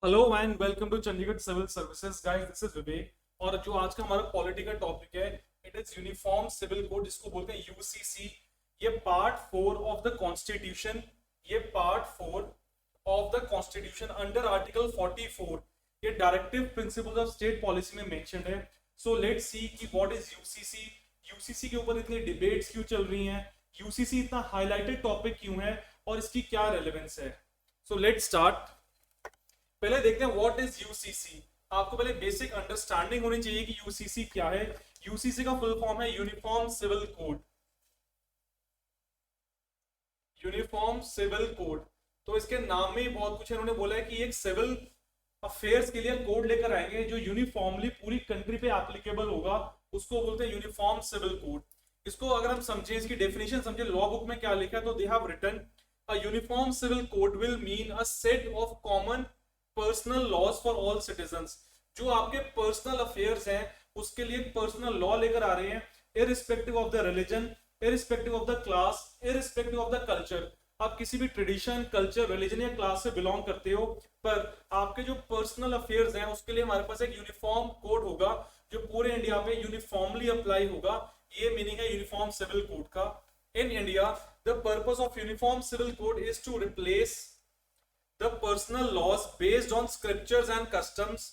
Hello and welcome to Chandigarh civil services guys, this is Vivek. और जो आज का हमारा पॉलिटिकल टॉपिक है, it is uniform civil code, जिसको बोलते हैं यूसीसी। ये पार्ट 4 ऑफ द कॉन्स्टिट्यूशन, ये part 4 of the constitution under article 44 ये directive principles of state policy में मेंशन्ड है। सो लेट्स सी कि व्हाट इज यूसीसी। यूसीसी के ऊपर इतनी डिबेट्स क्यों चल रही हैं, यूसीसी इतना हाईलाइटेड टॉपिक क्यों है और इसकी क्या रेलेवेंस है। So let's start. पहले देखते हैं व्हाट इज यूसीसी। आपको पहले बेसिक अंडरस्टैंडिंग होनी चाहिए कि यूसीसी क्या है। यूसीसी का फुल फॉर्म है uniform civil code. Uniform civil code, तो इसके नाम में ही बहुत कुछ है। उन्होंने बोला है कि एक सिविल अफेयर्स के लिए कोड लेकर आएंगे जो यूनिफॉर्मली पूरी कंट्री पे एप्लीकेबल होगा, उसको बोलते हैं यूनिफॉर्म सिविल कोड। इसको अगर हम समझे, इसकी डेफिनेशन समझे, लॉ बुक में क्या लिखा है, तो they have written a uniform civil code will mean a set of common personal laws for all citizens. जो आपके पर्सनल अफेयर्स हैं उसके लिए पर्सनल लॉ लेकर आ रहे हैं, irrespective of the religion, irrespective of the class, irrespective of the culture. आप किसी भी ट्रेडिशन, कल्चर, रिलीजन या क्लास से बिलोंग करते हो, पर आपके जो पर्सनल अफेयर्स हैं उसके लिए हमारे पास एक यूनिफॉर्म कोड होगा जो पूरे इंडिया पे यूनिफॉर्मली अप्लाई होगा। ये मीनिंग है यूनिफॉर्म सिविल कोड का। In India the purpose of uniform civil code is to replace the personal laws based on scriptures and customs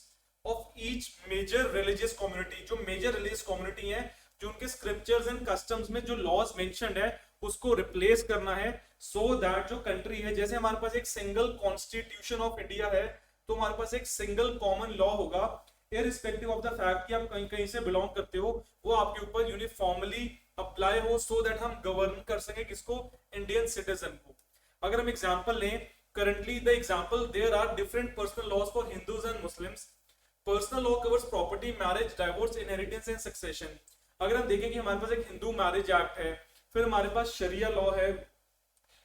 of each major religious community। जो major religious community है, जो उनके scriptures and customs में जो laws mentioned है उसको replace करना है, so that जो country है, जैसे हमारे पास एक single constitution of India है, तो हमारे पास एक single common law होगा, irrespective of the fact कि आप कहीं कहीं से belong करते हो, वो आपके ऊपर uniformly apply हो, so that हम govern कर सके किसको, Indian citizen को। अगर हम example लें, currently the example, there are different personal laws for Hindus and Muslims। personal law covers property, marriage, divorce, inheritance and succession। अगर हम देखें कि हमारे पास एक हिंदू मैरिज एक्ट है, फिर हमारे पास शरिया लॉ है,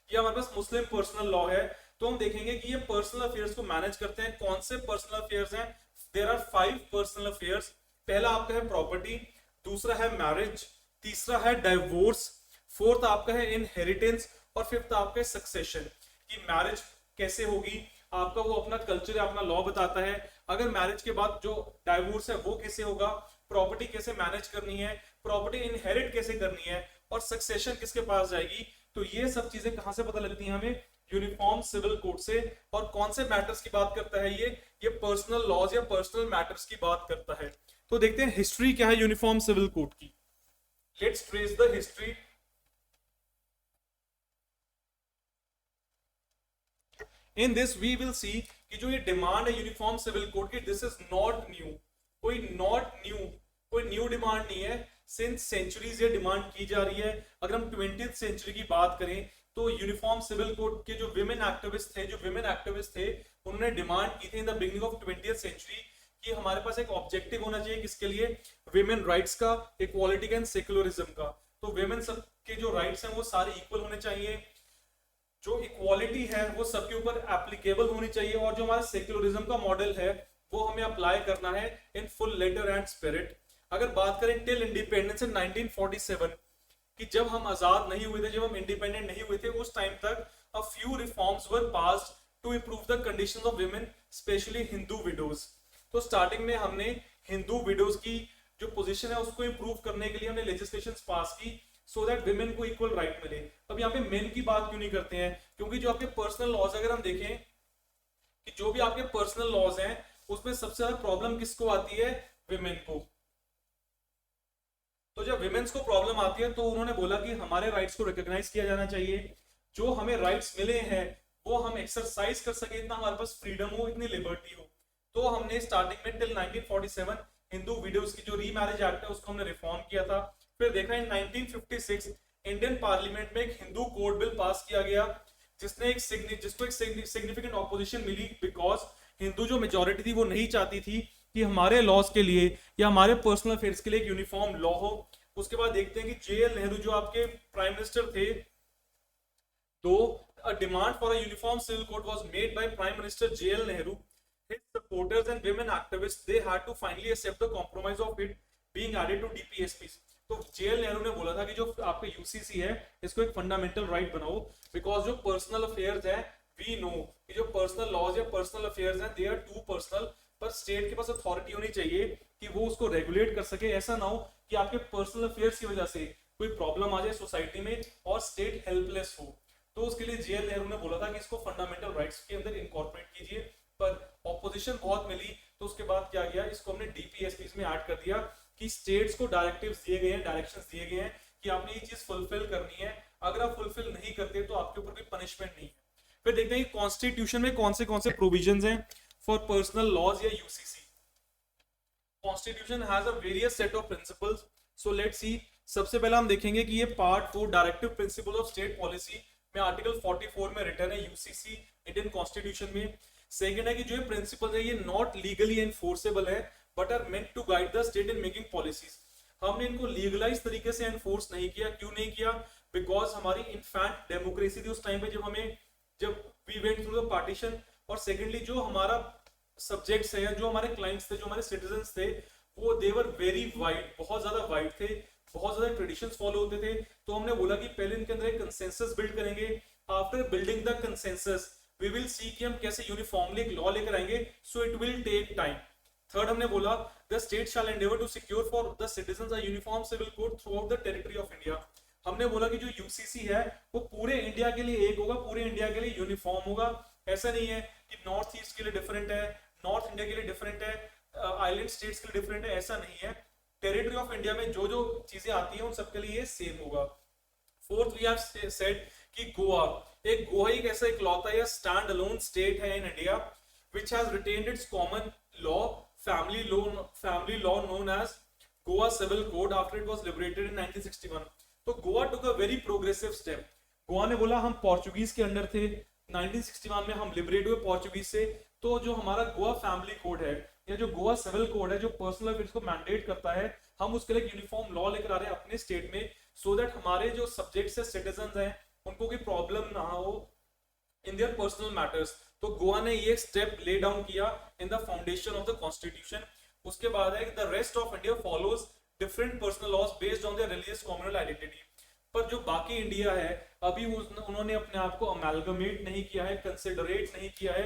या हमारे पास मुस्लिम पर्सनल लॉ है, तो हम देखेंगे कि ये पर्सनल अफेयर्स को मैनेज करते हैं। कौन से पर्सनल अफेयर्स हैं? There are 5 personal affairs. पहला आपका है प्रॉपर्टी, दूसरा है मैरिज, तीसरा है डाइवोर्स, फोर्थ आपका है इनहेरिटेंस, और फिफ्थ आपका है सक्सेशन। कि मैरिज कैसे होगी, आपका वो अपना कल्चर है, अपना लॉ बताता है। अगर मैरिज के बाद जो डाइवोर्स है वो कैसे होगा, प्रॉपर्टी कैसे मैनेज करनी है, प्रॉपर्टी इनहेरिट कैसे करनी है, और सक्सेशन किसके पास जाएगी। तो ये सब चीजें कहां से पता लगती हैं हमें? यूनिफॉर्म सिविल कोड से। और कौन से मैटर्स की बात करता है ये पर्सनल लॉज या पर्सनल मैटर्स की बात करता है। तो देखते हैं हिस्ट्री क्या है यूनिफॉर्म सिविल कोड की। Let's trace the history. In this we will see कि जो ये डिमांड है यूनिफॉर्म सिविल कोड की, दिस इज नॉट न्यू। कोई न्यू डिमांड नहीं है। सिंस सेंचुरीज ये डिमांड की जा रही है। अगर हम 20th सेंचुरी की बात करें तो यूनिफॉर्म सिविल कोड के जो विमेन एक्टिविस्ट थे उन्होंने डिमांड की थी in the beginning of 20th century कि हमारे पास एक ऑब्जेक्टिव होना चाहिए, किसके लिए? विमेन राइट्स का, इक्वालिटी का एंड सेक्युलरिज्म का। तो विमेन सब के जो राइट्स हैं वो सारे इक्वल होने चाहिए, जो इक्वालिटी है वो सबके ऊपर एप्लीकेबल होनी चाहिए, और जो हमारा सेक्युलरिज्म का मॉडल है वो हमें अप्लाई करना है in full letter and spirit. अगर बात करें टिल इंडिपेंडेंस इन 1947 कि जब हम आजाद नहीं हुए थे, जब हम इंडिपेंडेंट नहीं हुए थे, उस टाइम तक a few reforms were passed to improve the conditions of women, specially Hindu widows. तो स्टार्टिंग में हमने हिंदू विडोज की जो पोजीशन है उसको इंप्रूव करने के लिए हमने लेजिस्लेशंस पास की, सो दैट विमेन को इक्वल राइट मिले। अब यहाँ पे मेन की बात क्यों नहीं करते हैं? क्योंकि जो आपके पर्सनल लॉज, अगर हम देखें कि जो भी आपके पर्सनल लॉज हैं उसमें सबसे ज्यादा प्रॉब्लम किसको आती है? विमेन को। तो जब विमेन्स को प्रॉब्लम आती है तो उन्होंने बोला कि हमारे राइट्स को रिकॉग्नाइज किया जाना चाहिए, जो हमें राइट्स मिले हैं वो हम एक्सरसाइज कर सके, इतना हमारे पास फ्रीडम हो, इतनी लिबर्टी हो। तो हमने स्टार्टिंग में टिल 1947 हिंदू विडोज की जो रीमैरिज एक्ट है उसको हमने रिफॉर्म किया था। फिर देखा इन 1956 इंडियन पार्लियामेंट में एक हिंदू कोड बिल पास किया गया जिसको एक सिग्निफिकेंट ऑपोजिशन मिली, बिकॉज हिंदू जो मेजोरिटी थी वो नहीं चाहती थी कि हमारे लॉज के लिए या हमारे पर्सनल अफेयर्स के लिए एक यूनिफॉर्म लॉ हो। उसके बाद देखते हैं कि JL नेहरू जो आपके प्राइम मिनिस्टर थे, तो a demand for a uniform civil code was made by Prime Minister JL Nehru, his supporters and women activists, they had to finally accept the compromise of it being added to DPSPs। तो JL Nehru ने बोला था कि जो आपका UCC है इसको एक फंडामेंटल राइट बनाओ, बिकॉज जो पर्सनल अफेयर्स है वी नो कि जो पर्सनल लॉज या पर्सनल अफेयर्स हैं दे आर टू पर्सनल, पर स्टेट के पास अथॉरिटी होनी चाहिए कि वो उसको रेगुलेट कर सके। ऐसा ना हो कि आपके पर्सनल अफेयर्स की वजह से कोई प्रॉब्लम आ जाए सोसाइटी में और स्टेट हेल्पलेस हो। तो उसके लिए जेएल नेहरू ने बोला था कि इसको फंडामेंटल राइट्स के अंदर इनकॉर्पोरेट कीजिए, पर ऑपोजिशन बहुत मिली। तो उसके बाद क्या किया, इसको हमने डीपीएसपीस में ऐड कर दिया कि स्टेट्स को डायरेक्टिव्स दिए गए हैं, डायरेक्शंस दिए गए हैं कि आपने ये चीज फुलफिल करनी है, अगर आप फुलफिल नहीं करते तो आपके ऊपर कोई पनिशमेंट नहीं है। फिर देखते हैं कि कॉन्स्टिट्यूशन में कौन से प्रोविजंस हैं फॉर पर्सनल लॉज या UCC. Constitution has a various set of principles, so let's see. सबसे पहले हम देखेंगे कि ये part 4 directive principle of state policy में आर्टिकल 44 में रिटर्न है यूसीसी इंडियन कॉन्स्टिट्यूशन में। सेकंड है कि जो ये प्रिंसिपल है ये नॉट लीगली एनफोर्सेबल है but are meant to guide the state in making policies. हमने इनको लीगलाइज तरीके से एनफोर्स नहीं किया। क्यों नहीं किया? बिकॉज हमारी इनफैक्ट डेमोक्रेसी थी उस टाइम पे जब we went through the partition. और सेकेंडली जो हमारा सब्जेक्ट्स है, जो हमारे क्लाइंट्स थे, जो हमारे सिटीजन्स थे, वो देवर वेरी वाइड, बहुत ज्यादा वाइड थे, बहुत ज्यादा ट्रेडिशंस फॉलो होते थे। तो हमने बोला कि पहले इनके अंदर एक कंसेंसस बिल्ड करेंगे। After building the consensus we will see कि हम कैसे यूनिफॉर्मली एक लॉ लेकर आएंगे, so it will take time. Third हमने बोला the state shall endeavour to secure for the citizens a uniform civil code throughout the territory of India. हमने बोला कि जो यूसीसी है वो पूरे इंडिया के लिए एक होगा, पूरे इंडिया के लिए यूनिफॉर्म होगा। ऐसा नहीं है कि नॉर्थ ईस्ट के लिए डिफरेंट है, नॉर्थ इंडिया के लिए डिफरेंट है, आइलैंड स्टेट्स के लिए डिफरेंट है, ऐसा नहीं है। टेरिटरी ऑफ इंडिया में जो जो चीजें आती हैं उन सबके लिए सेम होगा। फोर्थ वी हैव सेड कि गोवा एक ऐसा इकलौता या स्टैंड अलोन स्टेट है in India which has retained it's common law family law known as Goa Civil Code after it was liberated in 1961. तो Goa took a very progressive step. Goa ने बोला हम पोर्चुगीज के अंडर थे, 1961 में हम लिबरेट हुए पोर्चुगीज से। तो जो हमारा गोवा फैमिली कोड है या जो गोवा सिविल कोड है जो पर्सनल अफेयर्स को मैंडेट करता है, हम उसके लिए यूनिफॉर्म लॉ लेकर आ रहे हैं अपने स्टेट में, सो दैट हमारे जो सब्जेक्ट्स है, सिटीजन हैं, उनको कोई प्रॉब्लम ना हो इन देयर पर्सनल मैटर्स। तो गोवा ने ये स्टेप ले डाउन किया in the foundation of the constitution. उसके बाद है the rest of India follows different personal laws based on their religious communal identity. पर जो बाकी इंडिया है अभी उन्होंने अपने आप को अमेलगमेट नहीं किया है, कंसिडरेट नहीं किया है,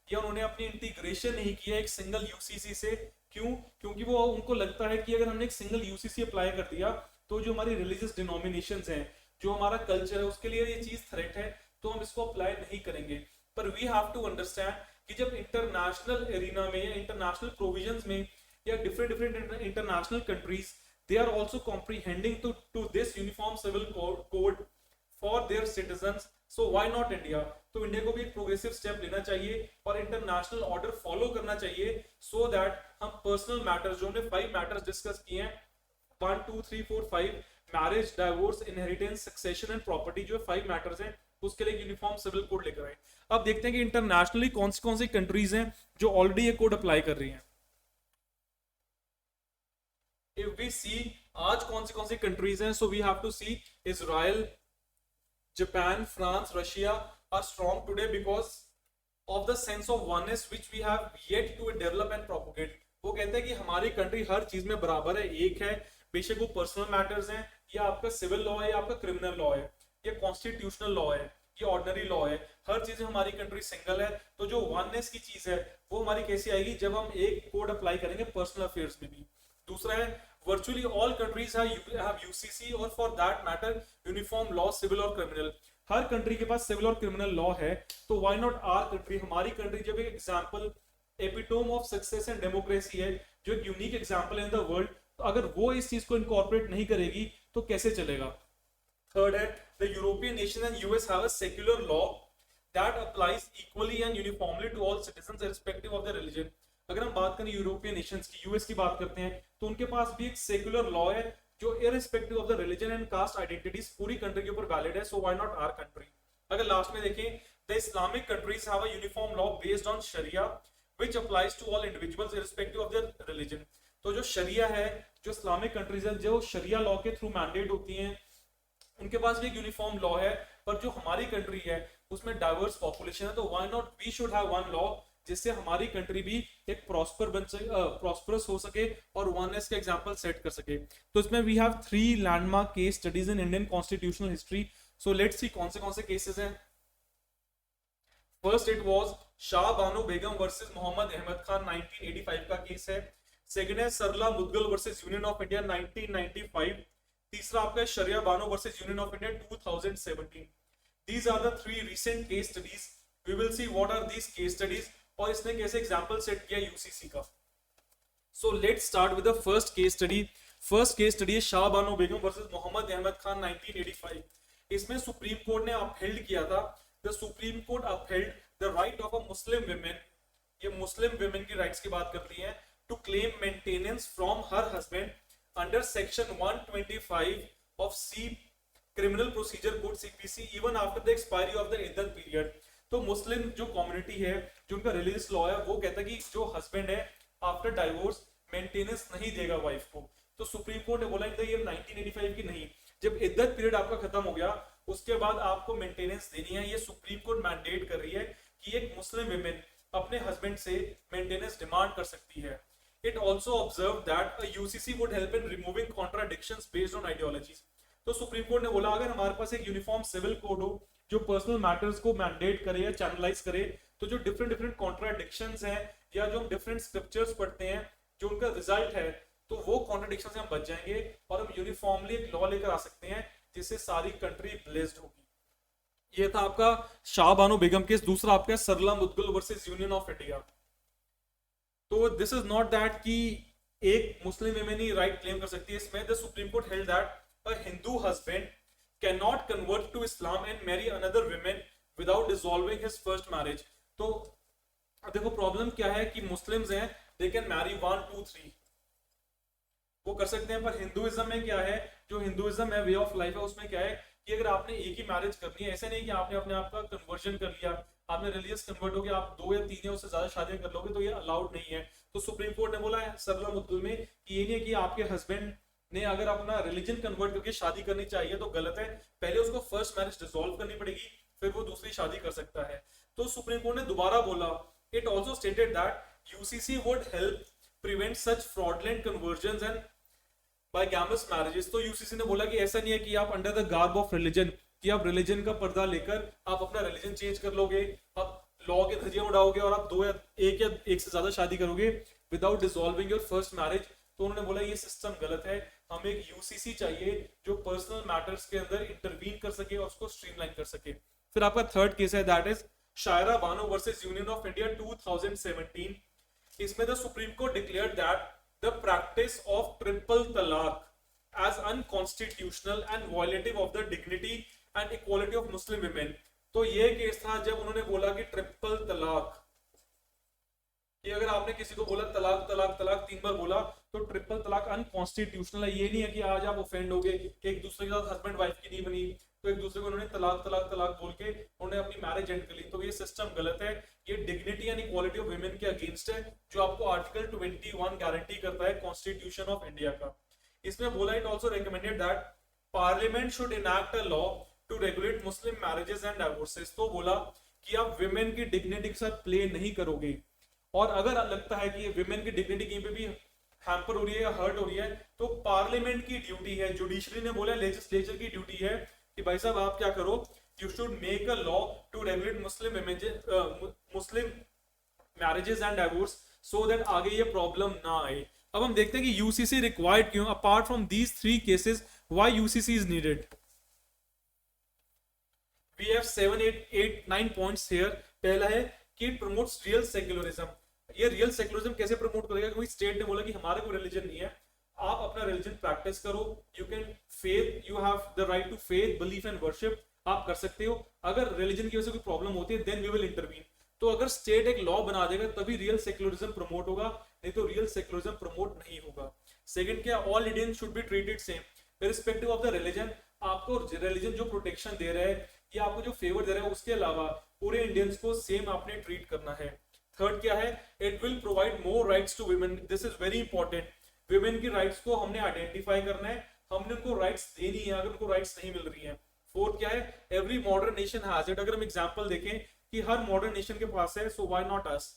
या उन्होंने अपनी इंटीग्रेशन नहीं किया एक सिंगल यूसीसी से। क्यों? क्योंकि वो उनको लगता है कि अगर हमने एक सिंगल यूसीसी अप्लाई कर दिया तो जो हमारी रिलीजियस डिनोमिनेशंस हैं, जो हमारा कल्चर है, उसके लिए ये चीज थ्रेट है, तो हम इसको अप्लाई नहीं करेंगे। पर वी हैव टू अंडरस्टैंड कि जब इंटरनेशनल एरिना में या इंटरनेशनल प्रोविजंस में या different international countries they are also comprehending to this uniform civil code for their citizens, so why not India. तो इंडिया को भी एक प्रोग्रेसिव स्टेप लेना चाहिए और इंटरनेशनल ऑर्डर फॉलो करना चाहिए, सो दैट हम पर्सनल मैटर्स, जो हमने 5 मैटर्स डिस्कस किए हैं, 1 2 3 4 5, marriage, divorce, inheritance, succession and property, जो 5 मैटर्स हैं, उसके लिए यूनिफॉर्म सिविल कोड लेकर आए। अब देखते हैं कि इंटरनेशनली कौन सी कंट्रीज हैं जो ऑलरेडी ये कोड अप्लाई कर रही हैं। इफ वी सी आज कौन सी कंट्रीज हैं, so we have to see Israel, Japan, France, Russia are strong today because of the sense of oneness which we have yet to develop and propagate. वो कहते हैं कि हमारी कंट्री हर चीज में बराबर है, एक है, बेशक वो पर्सनल मैटर्स हैं या आपका सिविल लॉ है या आपका क्रिमिनल लॉ है या कॉन्स्टिट्यूशनल लॉ है या ऑर्डिनरी लॉ है, हर चीज में हमारी कंट्री सिंगल है। तो जो वननेस की चीज है वो हमारी कैसी आएगी, जब हम एक कोड अप्लाई करेंगे पर्सनल अफेयर्स में भी। दूसरा है virtually all countries have UCC और for that matter uniform law civil और क्रिमिनल। हर कंट्री के पास सिविल और क्रिमिनल लॉ है, तो व्हाई नॉट आवर कंट्री, हमारी कंट्री जब एक example epitome of success and democracy है, जो एक यूनिक एग्जांपल है इन द वर्ल्ड, तो अगर वो इस चीज को इनकॉर्पोरेट नहीं करेगी तो कैसे चलेगा। थर्ड है the European nation and US have a secular law that applies equally and uniformly to all citizens irrespective of the religion. अगर हम बात करें यूरोपियन नेशंस की, यूएस की बात करते हैं, तो उनके पास भी एक सेक्युलर लॉ है जो irrespective of the religion and caste identities पूरी कंट्री के ऊपर वैलिड है, so why not our country. अगर लास्ट में देखें, the Islamic countries have a uniform law based on sharia which applies to all individuals irrespective of their religion. तो जो शरिया है, जो इस्लामिक कंट्रीज है, जो शरिया लॉ के थ्रू मैंडेट होती हैं, उनके पास भी एक यूनिफॉर्म लॉ है। पर जो हमारी कंट्री है उसमें डाइवर्स पॉपुलेशन है, तो why not we should have one law जिससे हमारी कंट्री भी एक प्रॉस्परस हो सके और वननेस का एग्जांपल सेट कर सके। तो इसमें we have 3 landmark case studies in Indian constitutional history. So let's see कौन से केसेस हैं। First it was Shah Bano Begum versus Mohammad Ahmad Khan 1985 का केस है। सेकंड है Sarla Mudgal versus Union of India 1995। तीसरा आपका Shayara Bano versus Union of India 2017। These are the three recent case studies. We will see what are these case studies और इसने कैसे एग्जांपल सेट किया UCC का। So let's start with the first case study. First case study है Shah Bano Begum versus Mohammad Ahmad Khan 1985। इसमें supreme court ने upheld किया था, the supreme court upheld the right of a Muslim women, ये मुस्लिम विमेन की राइट्स की बात करती है, to claim maintenance from her husband under section 125 of C criminal procedure code CPC even after the expiry of the iddat period. तो Muslim जो community है, जो उनका रिलीजियस लॉ है, वो कहता है कि जो हस्बैंड है आफ्टर डाइवोर्स मेंटेनेंस नहीं देगा वाइफ को। तो सुप्रीम कोर्ट ने बोला इन द ईयर 1985 की नहीं, जब इद्दत पीरियड आपका खत्म हो गया उसके बाद आपको मेंटेनेंस देनी है। ये सुप्रीम कोर्ट मैंडेट कर रही है कि एक मुस्लिम विमेन अपने हस्बैंड से मेंटेनेंस डिमांड कर सकती है। It also observe that a UCC would help in removing contradictions based on ideologies. तो सुप्रीम कोर्ट ने बोला अगर हमारे पास एक यूनिफॉर्म सिविल कोड हो जो पर्सनल मैटर्स को मैंडेट करे या चैनलाइज करे, तो जो डिफरेंट डिफरेंट कॉन्ट्राडिक्शंस हैं या जो हम डिफरेंट स्क्रिप्चर्स पढ़ते हैं जो उनका रिजल्ट है, तो वो कॉन्ट्राडिक्शन से हम बच जाएंगे और हम यूनिफॉर्मली एक लॉ लेकर आ सकते हैं जिससे सारी कंट्री ब्लेस्ड होगी। ये था आपका शाह बानो बेगम केस। दूसरा आपका Sarla Mudgal versus Union of India. तो दिस इज नॉट दैट कि एक मुस्लिम विमेन ही राइट क्लेम कर सकती है। इसमें the supreme court held that a Hindu husband cannot convert to Islam and marry another women without dissolving his first marriage. तो देखो प्रॉब्लम क्या है कि मुस्लिम्स हैं, दे कैन मैरी 1 2 3 वो कर सकते हैं, पर हिंदुइज्म में क्या है, जो हिंदुइज्म है वे ऑफ लाइफ है, उसमें क्या है कि अगर आपने एक ही मैरिज करनी है, ऐसे नहीं कि आपने अपने आप का कन्वर्जन कर लिया, आपने रिलीजियस कन्वर्ट हो गया, आप 2 या 3 या उससे ज्यादा शादियां कर लोगे तो ये अलाउड नहीं है। तो सुप्रीम कोर्ट ने बोला है सरला मुद्दल में कि ये नहीं है कि आपके हस्बैंड ने अगर अपना रिलीजन कन्वर्ट करके शादी करनी चाहिए तो गलत है, पहले उसको फर्स्ट मैरिज डिसॉल्व करनी पड़ेगी फिर वो दूसरी शादी कर सकता है। तो सुप्रीम कोर्ट ने दोबारा बोला, it also stated that UCC would help prevent such fraudulent conversion and bigamous marriages. तो यूसीसी ने बोला कि ऐसा नहीं है कि आप under the garb of religion, कि आप रिलीजन का पर्दा लेकर आप अपना रिलीजन चेंज कर लोगे, आप लॉ के धज्जियां उड़ाओगे और आप 2 या 1 से ज्यादा शादी करोगे without dissolving your first marriage. तो उन्होंने बोला ये सिस्टम गलत है, हमें एक यूसीसी चाहिए जो पर्सनल मैटर्स के अंदर इंटरवीन कर सके और उसको स्ट्रीमलाइन कर सके। फिर आपका थर्ड केस है that is Shayara Bano versus Union of India 2017। इसमें the supreme court declared that the practice of triple talaq as unconstitutional and violative of the dignity and equality of Muslim women। तो ये केस था जब उन्होंने बोला कि ट्रिपल तलाक, कि अगर आपने किसी को बोला तलाक तलाक तलाक 3 बार बोला तो ट्रिपल तलाक अनकॉन्स्टिट्यूशनल है। ये नहीं है कि आज आप ऑफेंड हो गए, एक दूसरे के साथ हस्बैंड वाइफ की नहीं बनी तो एक दूसरे को उन्होंने तलाक तलाक तलाक बोल के उन्होंने अपनी मैरिज एंड कर ली। तो ये सिस्टम गलत है, ये dignity and equality of women के अगेंस्ट है जो आपको आर्टिकल 21 गारंटी करता है कॉन्स्टिट्यूशन ऑफ इंडिया का। इसमें बोला it also recommended that parliament should enact a law to regulate Muslim marriages and divorces. तो बोला कि आप विमेन की डिग्निटी के साथ प्ले नहीं करोगे और अगर लगता है कि विमेन की डिग्निटी कहीं पे भी हैम्पर हो रही है या हर्ट हो रही है तो पार्लियामेंट की ड्यूटी है, जुडिशरी ने बोला लेजिस्लेचर की ड्यूटी है कि भाई साहब आप क्या करो, you should make a law to regulate Muslim marriages and divorce so that आगे ये प्रॉब्लम ना आए। अब हम देखते हैं कि यूसीसी रिक्वायर्ड क्यों, apart from these 3 cases why UCC is needed. We have 7 8 9 points here. पहला है कि इट प्रमोट्स रियल सेक्युलरिज्म। ये रियल सेक्युलरिज्म कैसे प्रमोट करेगा, क्योंकि स्टेट ने बोला कि हमारे कोई रिलीजन नहीं है, आप अपना रिलीजन प्रैक्टिस करो, you can faith, you have the right to faith belief and worship, आप कर सकते हो। अगर रिलीजन की वजह से कोई प्रॉब्लम होती है देन वी विल इंटरवीन। तो अगर स्टेट एक लॉ बना देगा तभी रियल सेक्युलरिज्म प्रमोट होगा, नहीं तो रियल सेक्युलरिज्म प्रमोट नहीं होगा। सेकंड क्या, all Indians should be treated same irrespective of the religion. आपको रिलीजन जो प्रोटेक्शन दे रहा है या आपको जो फेवर दे रहा है उसके अलावा पूरे इंडियंस को सेम आपने ट्रीट करना है। थर्ड क्या है, it will provide more rights to women. This is very important. Women की राइट्स को हमने आइडेंटिफाई करना है, हमने उनको राइट्स देनी है अगर उनको राइट्स नहीं मिल रही हैं। फोर्थ क्या है, every modern nation has it. अगर हम एग्जांपल देखें कि हर मॉडर्न नेशन के पास है, so why not us.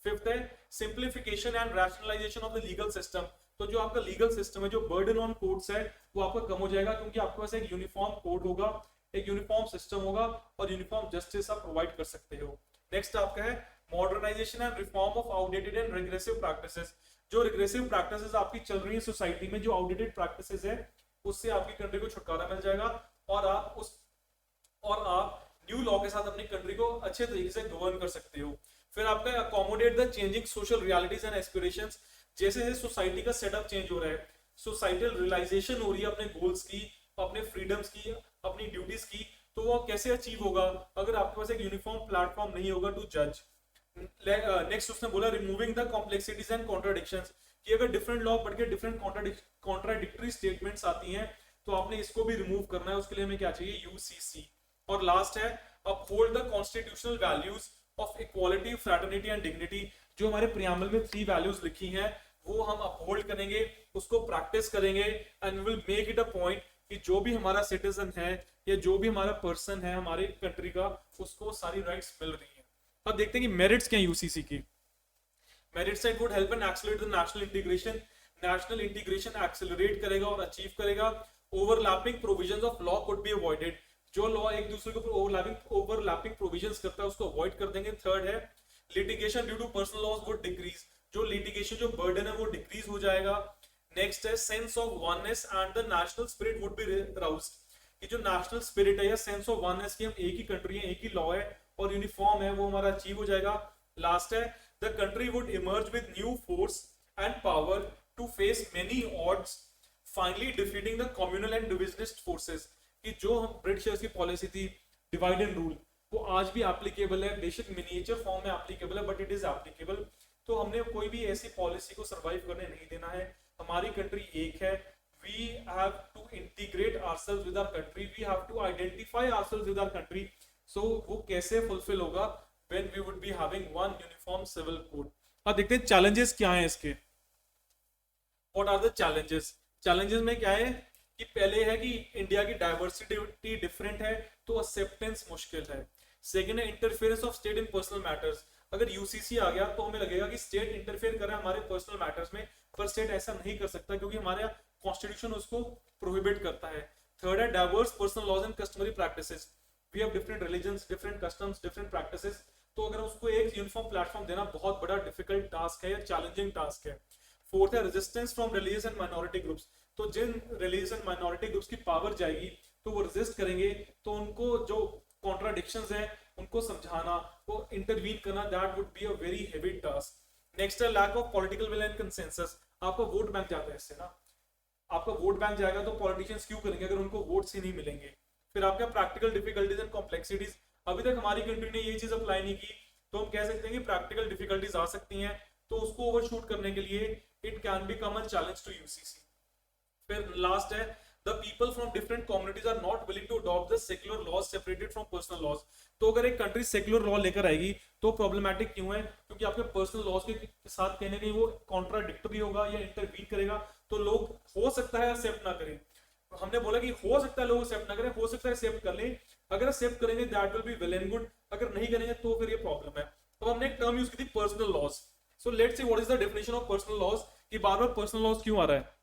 Fifth है simplification and rationalisation of the legal system. तो जो आपका लीगल सिस्टम है, जो बर्डन ऑन कोर्ट्स है वो आपका कम हो जाएगा क्योंकि आपके पास एक यूनिफॉर्म कोड होगा, एक यूनिफॉर्म सिस्टम होगा और यूनिफॉर्म जस्टिस आप प्रोवाइड कर सकते हो। नेक्स्ट आपका है modernisation and reform of outdated and regressive practices. जो रिग्रेसिव प्रैक्टिसेस आपकी चल रही है सोसाइटी में, जो आउटडेटेड प्रैक्टिसेस है, उससे आपकी कंट्री को छुटकारा मिल जाएगा और आप न्यू लॉ के साथ अपनी कंट्री को अच्छे तरीके से गवर्न कर सकते हो। फिर आपका accommodate the changing social realities and aspirations. जैसे जैसे सोसाइटी का सेटअप चेंज हो रहा है, सोसाइटल रियलाइजेशन हो रही है अपने गोल्स की, अपने फ्रीडम्स की, अपनी ड्यूटीज की, तो वो कैसे अचीव होगा अगर आपके पास एक यूनिफॉर्म प्लेटफॉर्म नहीं होगा टू जज। नेक्स्ट उसने बोला removing the complexities and contradictions, कि अगर डिफरेंट लॉ पढ़ के डिफरेंट कॉन्ट्राडिक्टरी स्टेटमेंट्स आती हैं तो आपने इसको भी रिमूव करना है, उसके लिए हमें क्या चाहिए, यूसीसी। और लास्ट है uphold the constitutional values of equality, fraternity and dignity. जो हमारे प्रियम्बल में 3 वैल्यूज लिखी हैं वो हम अपहोल्ड करेंगे, उसको प्रैक्टिस करेंगे and will make it a point कि जो भी हमारा सिटीजन है या जो भी हमारा पर्सन है हमारी कंट्री का, उसको सारी राइट्स मिल रही हैं। अब देखते हैं कि मेरिट्स क्या है यूसीसी की। Merits it would help and accelerate the national integration. National integration accelerate करेगा और अचीव करेगा। Overlapping provisions of law could be avoided. जो लॉ एक दूसरे के ऊपर ओवरलैपिंग प्रोविजंस करता है उसको अवॉइड कर देंगे। थर्ड है litigation due to personal laws would decrease. जो लिटिगेशन जो बर्डन है वो डिक्रीज हो जाएगा। नेक्स्ट है sense of oneness and the national spirit would be roused. कि जो नेशनल स्पिरिट है या सेंस ऑफ वननेस की हम एक ही कंट्री है, एक ही लॉ है और यूनिफॉर्म है, वो हमारा अचीव हो जाएगा। लास्ट है the country would emerge with new force and power to face many odds, finally defeating the communal and divisionist forces. कि जो हम ब्रिटिशर्स की पॉलिसी थी डिवाइड एंड रूल, वो आज भी एप्लीकेबल है, बेशक मिनिएचर फॉर्म में एप्लीकेबल है बट इट इज एप्लीकेबल। तो हमने कोई भी ऐसी पॉलिसी को सरवाइव करने नहीं देना है। हमारी कंट्री एक है, we have to integrate ourselves with our country, we have to identify ourselves with our country। so वो कैसे फुलफिल होगा when we would be having one uniform civil code। अब देखते हैं चैलेंजेस क्या हैं इसके। what are the challenges? challenges में क्या है कि पहले है कि इंडिया की डाइवर्सिटी डिफरेंट है तो एक्सेप्टेंस मुश्किल है। सेकेंड है interference of state in personal matters. अगर यूसीसी आ गया तो हमें लगेगा कि स्टेट इंटरफेयर कर रहा है हमारे पर्सनल मैटर्स में, पर स्टेट ऐसा नहीं कर सकता क्योंकि हमारे कॉन्स्टिट्यूशन उसको प्रोहिबिट करता है। थर्ड है diverse personal laws and customary practices. We have different religions, different customs, different practices. तो अगर उसको एक यूनिफॉर्म प्लेटफॉर्म देना बहुत बड़ा डिफिकल्ट टास्क है या चैलेंजिंग टास्क है। फोर्थ है resistance from religious and minority groups. तो जिन रिलीजियस एंड माइनॉरिटी ग्रुप्स की पावर जाएगी तो वो रेजिस्ट करेंगे, तो उनको जो कॉन्ट्राडिक्शंस हैं उनको समझाना, वो इंटरवीन करना, that would be a very heavy task. Next है lack of political will and consensus. आपका वोट बैंक जाता है इससे ना, आपका वोट बैंक जाएगा तो पॉलिटिशियंस क्यों करेंगे अगर उनको वोट्स ही नहीं मिलेंगे। फिर आपका प्रैक्टिकल डिफिकल्टीज एंड कॉम्प्लेक्सिटीज। अभी तक हमारी कंट्री ने ये चीज अप्लाई नहीं की तो हम कह सकते हैं कि प्रैक्टिकल डिफिकल्टीज आ सकती हैं, तो उसको ओवरशूट करने के लिए it can become a challenge to UCC. फिर लास्ट है the people from different communities are not willing to adopt the secular laws separated from personal laws। तो अगर एक कंट्री सेक्युलर लॉ लेकर आएगी तो प्रॉब्लमैटिक क्यों है, क्योंकि आपके पर्सनल लॉज के साथ कहीं ना कहीं वो कॉन्ट्राडिक्टरी होगा या इंटरवीन करेगा, तो लोग हो सकता है एक्सेप्ट ना करें। हमने बोला कि हो सकता है लोग एक्सेप्ट ना करें, हो सकता है एक्सेप्ट कर लें। अगर एक्सेप्ट करेंगे that will be well and good, अगर नहीं करेंगे तो फिर ये प्रॉब्लम है। तो हमने एक टर्म यूज की थी personal laws. So let's see what is the definition of personal laws, कि बार बार पर्सनल लॉज क्यों आ रहा है।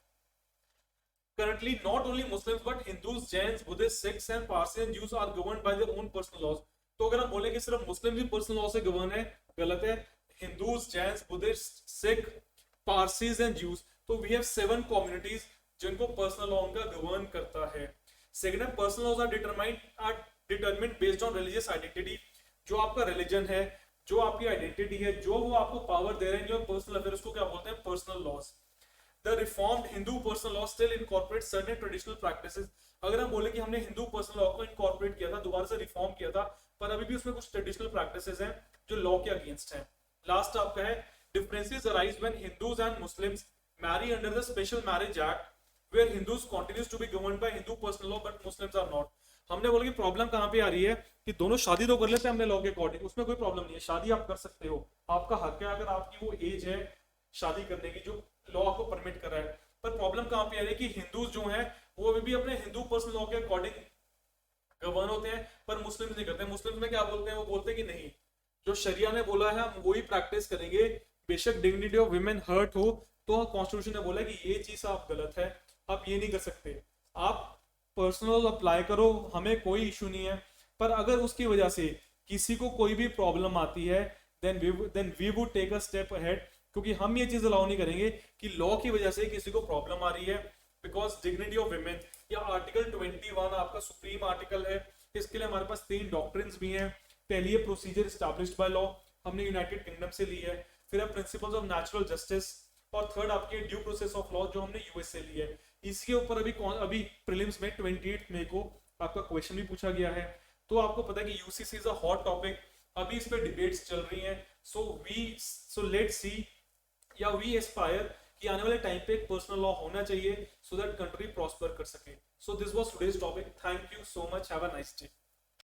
Currently, not only Muslims but Hindus, Jains, Buddhists, Sikhs and Parsis and Jews are governed by their own personal laws। तो अगर हम बोले कि सिर्फ मुस्लिम भी पर्सनल लॉ से गवर्न है, गलत है। Hindus, Jains, Buddhist, Sikh, Parsis and Jews, so we have 7 communities जिनको पर्सनल लॉ उनका गवर्न करता है। सेकंड है personal laws are determined based on religious identity. जो आपका रिलीजन है, जो आपकी आइडेंटिटी है, जो वो आपको पावर दे रहे हैं, जो पर्सनल अफेयर, उसको क्या बोलते हैं, personal laws. The reformed Hindu personal law still incorporates certain traditional practices। अगर हम बोले कि हमने हिंदू पर्सनल लॉ को इनकॉर्पोरेट किया था, दोबारा से रिफॉर्म किया था, पर अभी भी उसमें कुछ ट्रेडिशनल प्रैक्टिसेस हैं जो लॉ के अगेंस्ट हैं। लास्ट आपका है differences arise when Hindus and Muslims marry under the special marriage act where Hindus continues to be governed by Hindu personal law but Muslims are not. हमने बोला कि प्रॉब्लम कहां पे आ रही है कि दोनों शादी तो कर लेते हैं हमने लॉ के अकॉर्डिंग, उसमें कोई प्रॉब्लम नहीं है, शादी आप कर सकते हो, आपका हक है अगर आपकी वो एज है शादी करने की जो लॉ आपको परमिट कर रहा है। पर प्रॉब्लम कहां पे आ रही है कि हिंदूज जो हैं वो अभी भी अपने हिंदू पर्सनल लॉ के अकॉर्डिंग गवर्न होते हैं, पर मुस्लिम्स नहीं करते। मुस्लिम्स में क्या बोलते हैं, वो बोलते हैं कि नहीं, जो शरिया ने बोला है हम वही प्रैक्टिस करेंगे, बेशक डिग्निटी ऑफ विमेन हर्ट हो, तो कॉन्स्टिट्यूशन ने बोला कि ये चीज आप गलत है, आप ये नहीं कर सकते, आप पर्सनल अप्लाई करो, हमें कोई इशू नहीं है। पर अगर उसकी वजह से किसी को कोई भी प्रॉब्लम आती है then we would take a step ahead, क्योंकि हम ये चीज अलाउ नहीं करेंगे कि लॉ की वजह से किसी को प्रॉब्लम आ रही है, बिकॉज डिग्निटी ऑफ विमेन या आर्टिकल 21 आपका सुप्रीम आर्टिकल है। इसके लिए हमारे पास 3 डॉक्ट्रिन्स भी हैं। पहली है प्रोसीजर एस्टैब्लिश्ड बाय लॉ, हमने यूनाइटेड किंगडम से ली है। फिर है प्रिंसिपल्स ऑफ नेचुरल जस्टिस, और थर्ड आपकी ड्यू प्रोसेस ऑफ लॉ जो हमने यूएस से ली है। इसके ऊपर अभी प्रीलिम्स में 28 मई को आपका क्वेश्चन भी पूछा गया है। तो आपको पता है कि UCC is a hot topic, अभी इस पे डिबेट्स चल रही हैं। सो लेट्स सी या वी एस्पायर कि आने वाले टाइम पे एक पर्सनल लॉ होना चाहिए सो दैट कंट्री प्रॉस्पर कर सके। So this was today's topic. Thank you so much, have a nice day.